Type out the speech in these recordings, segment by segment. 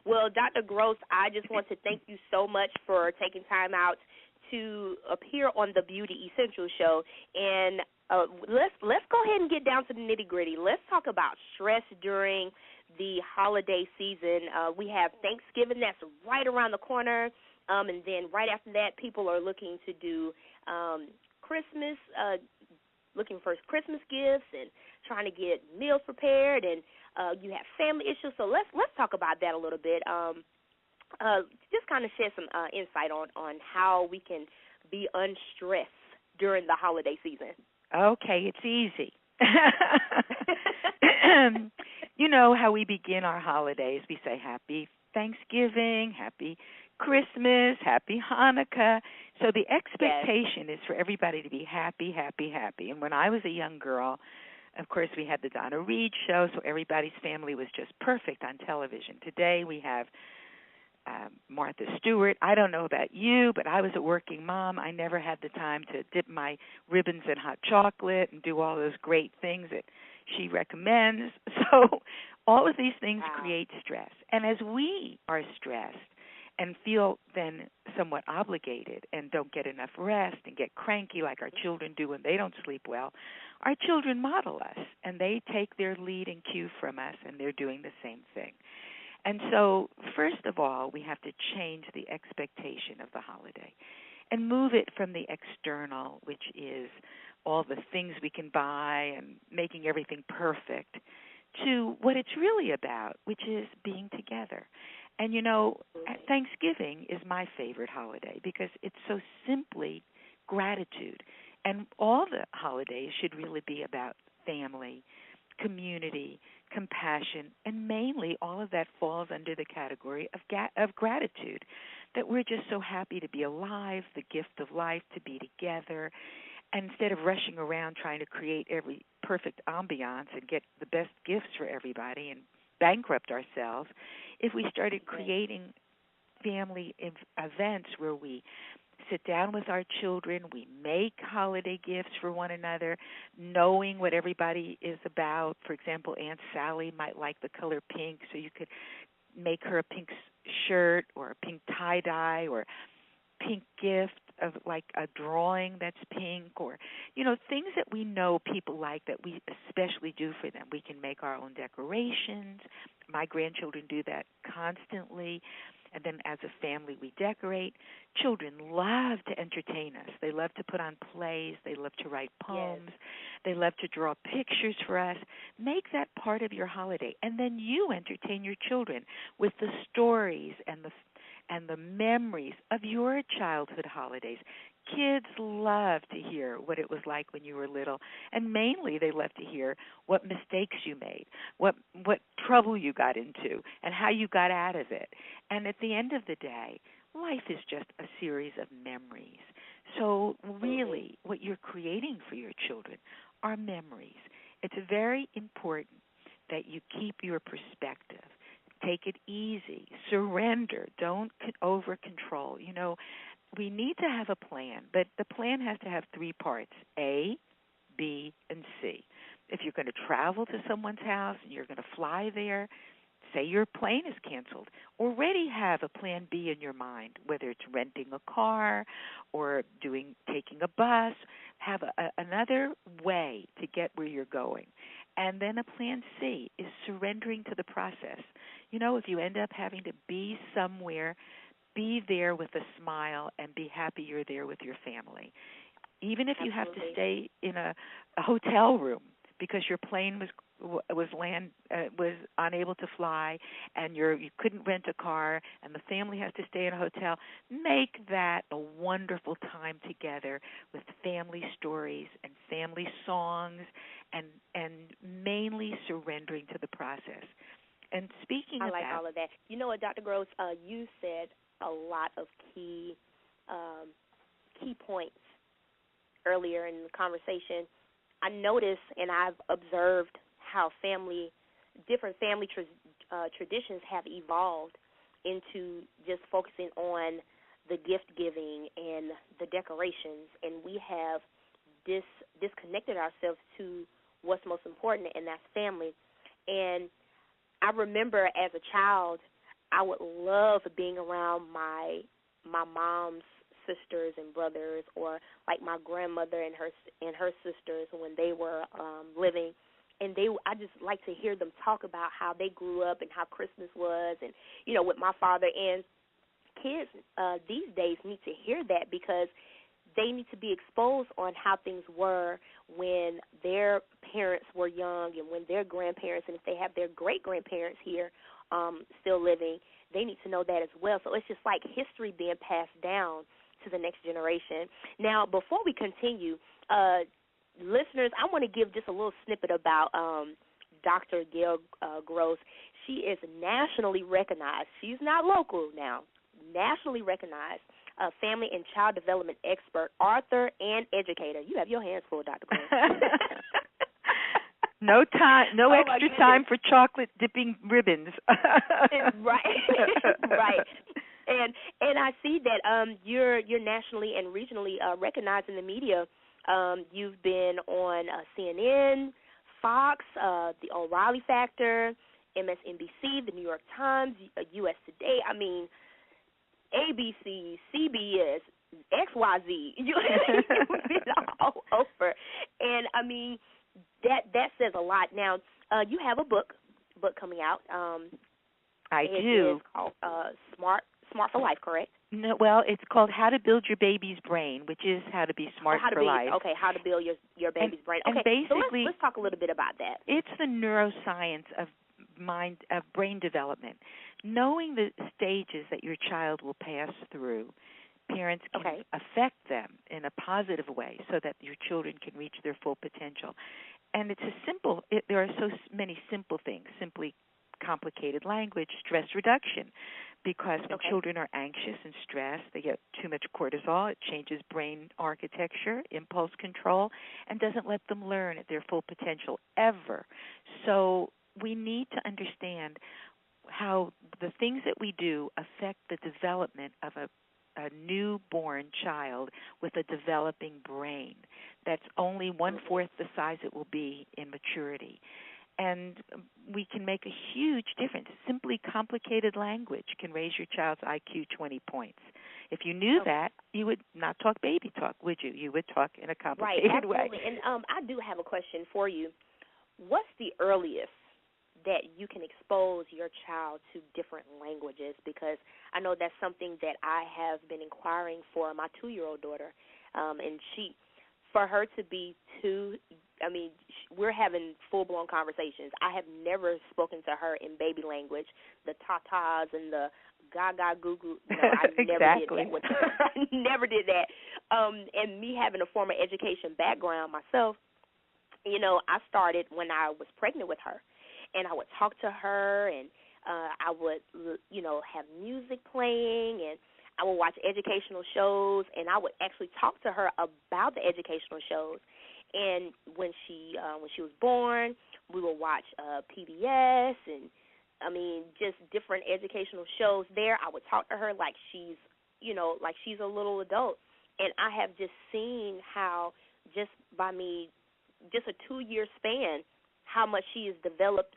Well, Dr. Gross, I just want to thank you so much for taking time out to appear on the Beauty Essentials show. And let's go ahead and get down to the nitty-gritty. Let's talk about stress during the holiday season. We have Thanksgiving that's right around the corner, and then right after that, people are looking to do Christmas, looking for Christmas gifts and trying to get meals prepared, and you have family issues. So let's talk about that a little bit. Just kind of shed some insight on how we can be unstressed during the holiday season. Okay, it's easy. You know how we begin our holidays. We say Happy Thanksgiving, Happy Christmas, Happy Hanukkah. So the expectation is for everybody to be happy, happy, happy. And when I was a young girl, of course, we had the Donna Reed show, so everybody's family was just perfect on television. Today we have Martha Stewart. I don't know about you, but I was a working mom. I never had the time to dip my ribbons in hot chocolate and do all those great things that she recommends. So all of these things create stress. And as we are stressed and feel then somewhat obligated and don't get enough rest and get cranky like our children do when they don't sleep well, our children model us, and they take their lead and cue from us, and they're doing the same thing. And so, first of all, we have to change the expectation of the holiday and move it from the external, which is all the things we can buy and making everything perfect, to what it's really about, which is being together. And, you know, Thanksgiving is my favorite holiday because it's so simply gratitude. And all the holidays should really be about family, community, compassion, and mainly all of that falls under the category of gratitude, that we're just so happy to be alive, the gift of life, to be together. And instead of rushing around trying to create every perfect ambiance and get the best gifts for everybody and bankrupt ourselves, if we started creating family events where we sit down with our children, we make holiday gifts for one another, knowing what everybody is about. For example, Aunt Sally might like the color pink, so you could make her a pink shirt or a pink tie-dye or pink gift of like a drawing that's pink, or, you know, things that we know people like that we especially do for them. We can make our own decorations. My grandchildren do that constantly. And then as a family, we decorate. Children love to entertain us. They love to put on plays. They love to write poems. Yes. They love to draw pictures for us. Make that part of your holiday. And then you entertain your children with the stories and the memories of your childhood holidays. Kids love to hear what it was like when you were little, and mainly they love to hear what mistakes you made, what trouble you got into, and how you got out of it. And at the end of the day, life is just a series of memories. So really, what you're creating for your children are memories. It's very important that you keep your perspective. Take it easy. Surrender. Don't over-control. You know, we need to have a plan, but the plan has to have three parts: A, B, and C. If you're going to travel to someone's house and you're going to fly there, say your plane is canceled, already have a plan B in your mind, whether it's renting a car or taking a bus. Have another way to get where you're going. And then a plan C is surrendering to the process. You know, if you end up having to be somewhere, be there with a smile and be happy you're there with your family. Even if you have to stay in a hotel room because your plane was unable to fly and you couldn't rent a car and the family has to stay in a hotel, make that a wonderful time together with family stories and family songs and mainly surrendering to the process. And speaking of that, I like all of that. You know what, Dr. Gross, you said a lot of key points earlier in the conversation. I noticed and I've observed how different family traditions have evolved into just focusing on the gift giving and the decorations, and we have disconnected ourselves to what's most important, and that's family. And I remember as a child, I would love being around my mom's sisters and brothers, or like my grandmother and her sisters when they were living. And I just like to hear them talk about how they grew up and how Christmas was, and with my father. And kids these days need to hear that, because they need to be exposed on how things were when their parents were young, and when their grandparents, and if they have their great-grandparents here still living, they need to know that as well. So it's just like history being passed down to the next generation. Now, before we continue, listeners, I want to give just a little snippet about Dr. Gail Gross. She is nationally recognized. She's not local now. Nationally recognized family and child development expert, author, and educator. You have your hands full, Dr. Gross. No extra time for chocolate dipping ribbons. Right, right. And I see that you're nationally and regionally recognized in the media. You've been on CNN, Fox, the O'Reilly Factor, MSNBC, the New York Times, U.S. Today. I mean, ABC, CBS, XYZ. You've been all over. And, I mean, that says a lot. Now, you have a book coming out. I do. It's called Smart for Life, correct? No, well, it's called How to Build Your Baby's Brain, which is how to be smart for life. Okay, how to build your baby's brain. Okay, and basically, so let's talk a little bit about that. It's the neuroscience of brain development. Knowing the stages that your child will pass through, parents can affect them in a positive way so that your children can reach their full potential. And there are so many simple things, simply complicated language, stress reduction, because when children are anxious and stressed, they get too much cortisol. It changes brain architecture, impulse control, and doesn't let them learn at their full potential ever. So we need to understand how the things that we do affect the development of a newborn child with a developing brain that's only 1/4 the size it will be in maturity. And we can make a huge difference. Simply complicated language can raise your child's IQ 20 points. If you knew that, you would not talk baby talk, would you? You would talk in a complicated way. Right, absolutely. And I do have a question for you. What's the earliest that you can expose your child to different languages? Because I know that's something that I have been inquiring for my 2-year-old daughter. And for her to be 2, I mean, we're having full-blown conversations. I have never spoken to her in baby language, the tatas and the gaga goo goo. No, I never did that with her. I never did that. And me having a former education background myself, I started when I was pregnant with her. And I would talk to her, and I would, have music playing, and I would watch educational shows, and I would actually talk to her about the educational shows. And when she was born, we would watch PBS, and I mean, just different educational shows there. I would talk to her like she's a little adult. And I have just seen how just by me, just a 2-year span, how much she has developed,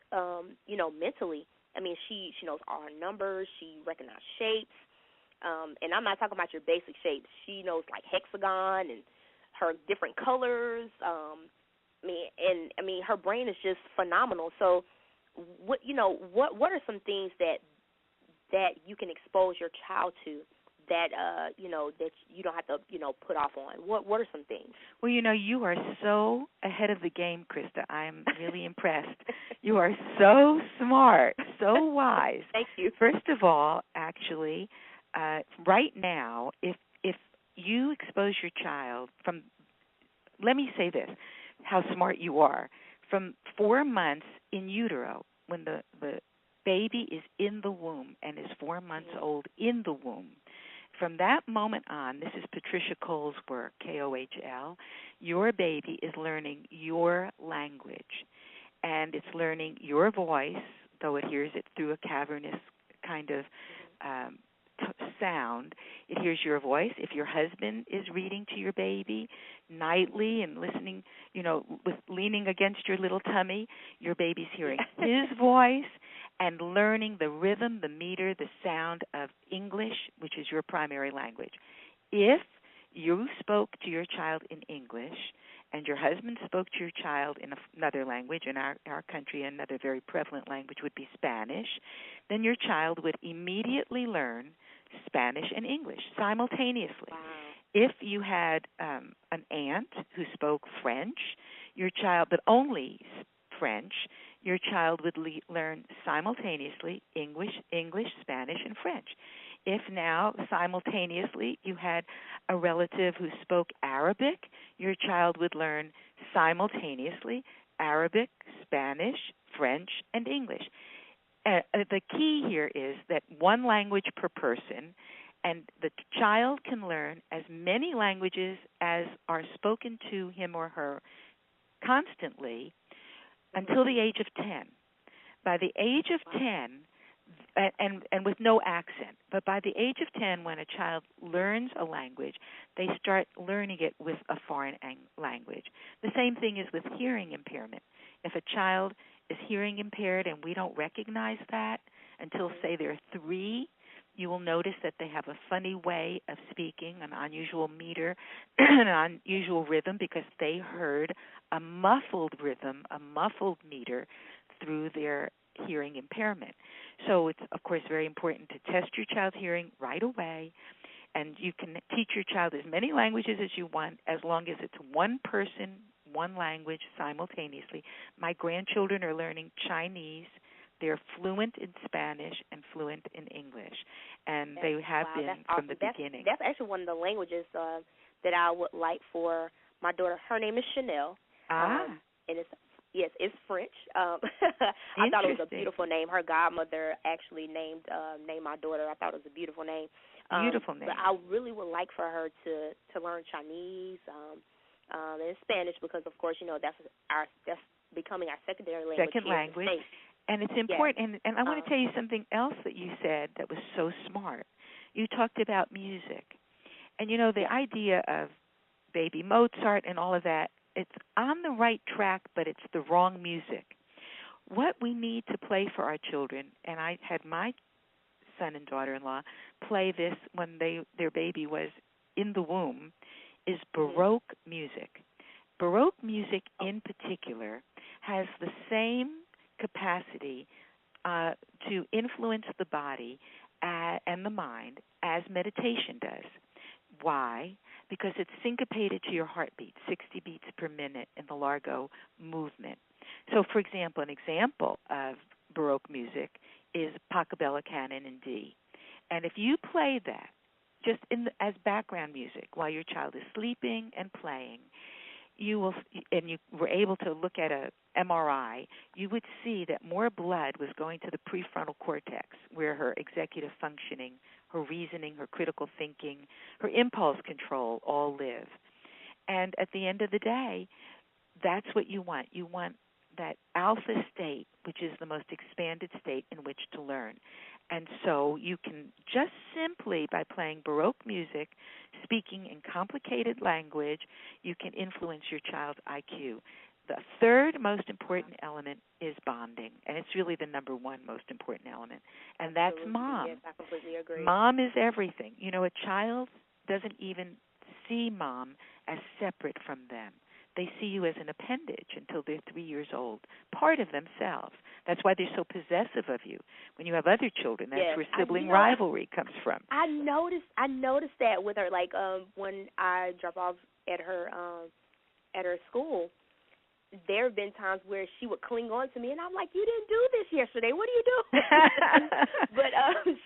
mentally. I mean, she knows all her numbers. She recognizes shapes. And I'm not talking about your basic shapes. She knows, like, hexagon and her different colors. Her brain is just phenomenal. So, what are some things that you can expose your child to that that you don't have to put off on? What are some things? Well, you are so ahead of the game, Krista. I'm really impressed. You are so smart, so wise. Thank you. First of all, actually, right now, if you expose your child from, let me say this, how smart you are, from 4 months in utero, when the baby is in the womb and is 4 months old in the womb, from that moment on, this is Patricia Cole's work, Kohl, your baby is learning your language, and it's learning your voice, though it hears it through a cavernous kind of sound. It hears your voice. If your husband is reading to your baby nightly and listening, with leaning against your little tummy, your baby's hearing his voice. and learning the rhythm, the meter, the sound of English, which is your primary language. If you spoke to your child in English and your husband spoke to your child in another language, in our country another very prevalent language would be Spanish, then your child would immediately learn Spanish and English simultaneously. Wow. If you had an aunt who spoke French, your child, but only French, your child would learn simultaneously English, Spanish, and French. If now simultaneously you had a relative who spoke Arabic, your child would learn simultaneously Arabic, Spanish, French, and English. The key here is that one language per person, and the child can learn as many languages as are spoken to him or her constantly until the age of 10. By the age of 10, and with no accent, but by the age of 10, when a child learns a language, they start learning it with a foreign language. The same thing is with hearing impairment. If a child is hearing impaired and we don't recognize that until, say, they're 3, you will notice that they have a funny way of speaking, an unusual meter, an unusual rhythm, because they heard a muffled rhythm, a muffled meter through their hearing impairment. So it's, of course, very important to test your child's hearing right away, and you can teach your child as many languages as you want as long as it's one person, one language simultaneously. My grandchildren are learning Chinese. They're fluent in Spanish and fluent in English, and they have been from the beginning. That's actually one of the languages that I would like for my daughter. Her name is Chanel, and it's French. I thought it was a beautiful name. Her godmother actually named my daughter. I thought it was a beautiful name. Beautiful name. But I really would like for her to learn Chinese and Spanish, because of course that's becoming our secondary language. Second language. And it's important, and I want to tell you something else that you said that was so smart. You talked about music. And, the idea of baby Mozart and all of that, it's on the right track, but it's the wrong music. What we need to play for our children, and I had my son and daughter-in-law play this when their baby was in the womb, is Baroque music. Baroque music in particular has the same capacity to influence the body and the mind as meditation does. Why? Because it's syncopated to your heartbeat, 60 beats per minute in the Largo movement. So, for example, an example of Baroque music is Pachelbel Canon in D. And if you play that just as background music while your child is sleeping and playing, you will, and you were able to look at a MRI, you would see that more blood was going to the prefrontal cortex, where her executive functioning, her reasoning, her critical thinking, her impulse control all live. And at the end of the day, that's what you want. You want that alpha state, which is the most expanded state in which to learn. And so you can just simply, by playing Baroque music, speaking in complicated language, you can influence your child's IQ. The third most important element is bonding, and it's really the number one most important element, and that's mom. Yes, I completely agree. Mom is everything. A child doesn't even see mom as separate from them. They see you as an appendage until they're 3 years old, part of themselves. That's why they're so possessive of you. When you have other children, that's where sibling rivalry comes from. I noticed that with her, like when I drop off at her school. There have been times where she would cling on to me, and I'm like, "You didn't do this yesterday. What are you doing?" But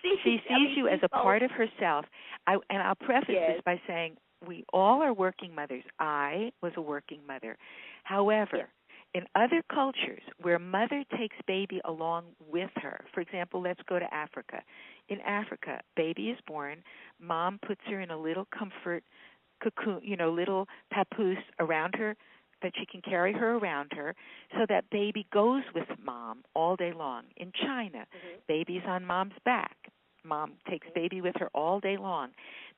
she sees you as a part of herself. And I'll preface this by saying we all are working mothers. I was a working mother. However, in other cultures where mother takes baby along with her, for example, let's go to Africa. In Africa, baby is born. Mom puts her in a little comfort cocoon, little papoose around her, that she can carry her around her, so that baby goes with mom all day long. In China, baby's on mom's back. Mom takes baby with her all day long.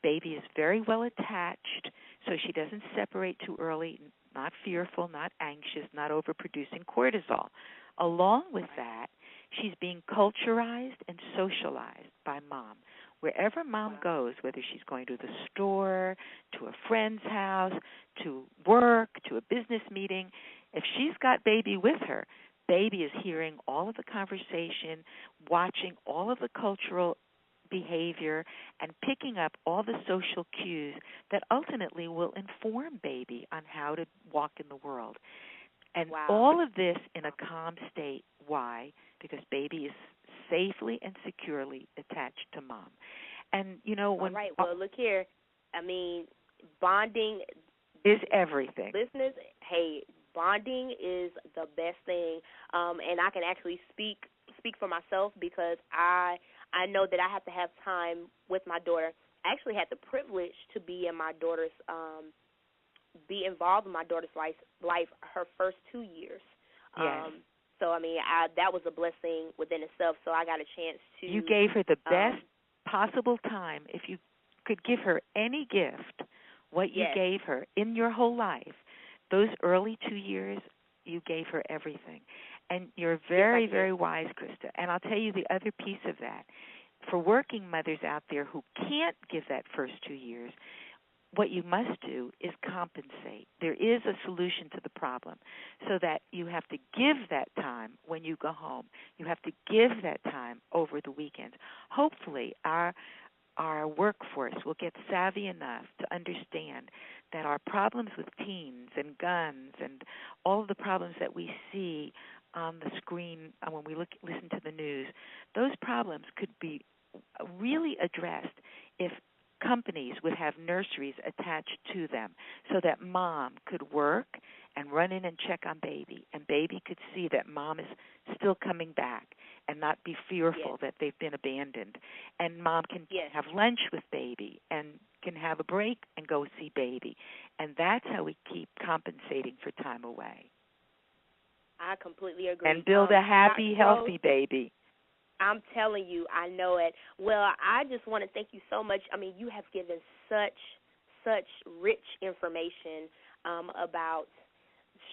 Baby is very well attached, so she doesn't separate too early, not fearful, not anxious, not overproducing cortisol. Along with that, She's being culturized and socialized by mom. Wherever mom goes, whether she's going to the store, to a friend's house, to work, to a business meeting, if she's got baby with her, baby is hearing all of the conversation, watching all of the cultural behavior, and picking up all the social cues that ultimately will inform baby on how to walk in the world. And all of this in a calm state. Why? Because baby is safely and securely attached to mom. And, when... All right, well, look here. I mean, bonding is everything. Listeners, hey, bonding is the best thing. And I can actually speak for myself because I know that I have to have time with my daughter. I actually had the privilege to be in my daughter's be involved in my daughter's life her first 2 years. Yes. So, I mean, that was a blessing within itself. So I got a chance to... You gave her the best possible time. If you could give her any gift, what you gave her in your whole life, those early 2 years, you gave her everything. And you're very, very wise, Krista. And I'll tell you the other piece of that. For working mothers out there who can't give that first 2 years, what you must do is compensate. There is a solution to the problem, so that you have to give that time when you go home. You have to give that time over the weekends. Hopefully, our workforce will get savvy enough to understand that our problems with teens and guns and all of the problems that we see on the screen when we listen to the news, those problems could be really addressed if companies would have nurseries attached to them so that mom could work and run in and check on baby, and baby could see that mom is still coming back and not be fearful that they've been abandoned. And mom can have lunch with baby and can have a break and go see baby. And that's how we keep compensating for time away. I completely agree. And build a happy, healthy baby. I'm telling you, I know it. Well, I just want to thank you so much. I mean, you have given such rich information about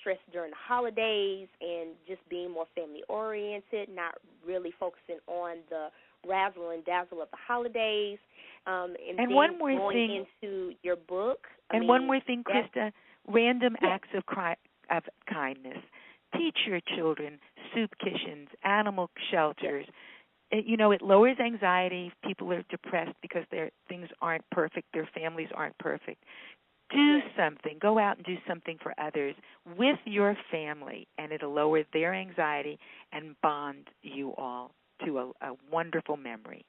stress during the holidays and just being more family-oriented, not really focusing on the razzle and dazzle of the holidays. And one more going into your book. One more thing, Krista, random acts of kindness. Teach your children soup kitchens, animal shelters. It lowers anxiety. People are depressed because their things aren't perfect, their families aren't perfect. Do something. Go out and do something for others with your family, and it'll lower their anxiety and bond you all to a wonderful memory.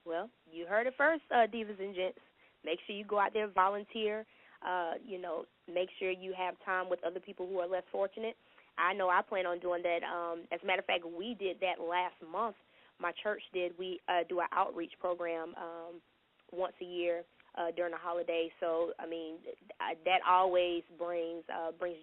Well, you heard it first, divas and gents. Make sure you go out there and volunteer. Make sure you have time with other people who are less fortunate. I know I plan on doing that. As a matter of fact, we did that last month. My church did. We do an outreach program once a year during the holiday. So, I mean, that always brings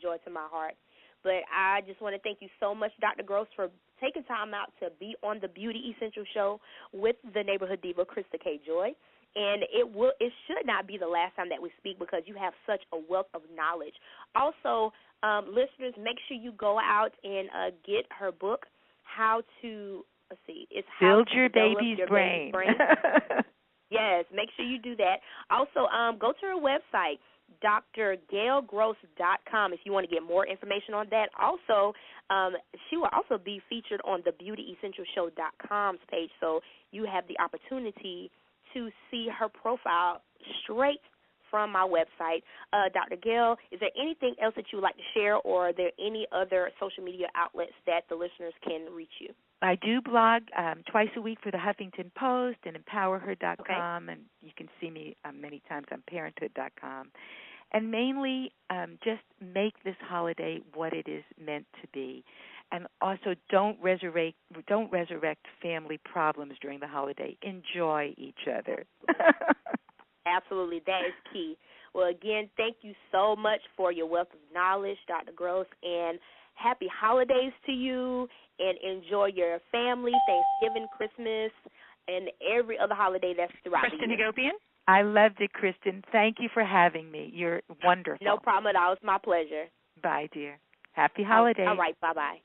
joy to my heart. But I just want to thank you so much, Dr. Gross, for taking time out to be on the Beauty Essential Show with the neighborhood diva, Krista K. Joy. And it should not be the last time that we speak because you have such a wealth of knowledge. Also, listeners, make sure you go out and get her book, How to, it's How Build to Your Develop Baby's Your Brain. Baby's Brain. Yes, make sure you do that. Also, go to her website, drgailgross.com, if you want to get more information on that. Also, she will also be featured on the beautyessentialshow.com's page, so you have the opportunity to see her profile straight from my website. Dr. Gail, is there anything else that you would like to share, or are there any other social media outlets that the listeners can reach you? I do blog twice a week for the Huffington Post and empowerher.com, and you can see me many times on parenthood.com. And mainly just make this holiday what it is meant to be. And also don't resurrect family problems during the holiday. Enjoy each other. Absolutely. That is key. Well, again, thank you so much for your wealth of knowledge, Dr. Gross, and happy holidays to you, and enjoy your family, Thanksgiving, Christmas, and every other holiday that's throughout the year. Kristen Hagopian? I loved it, Kristen. Thank you for having me. You're wonderful. No problem at all. It's my pleasure. Bye, dear. Happy holidays. All right. Bye-bye.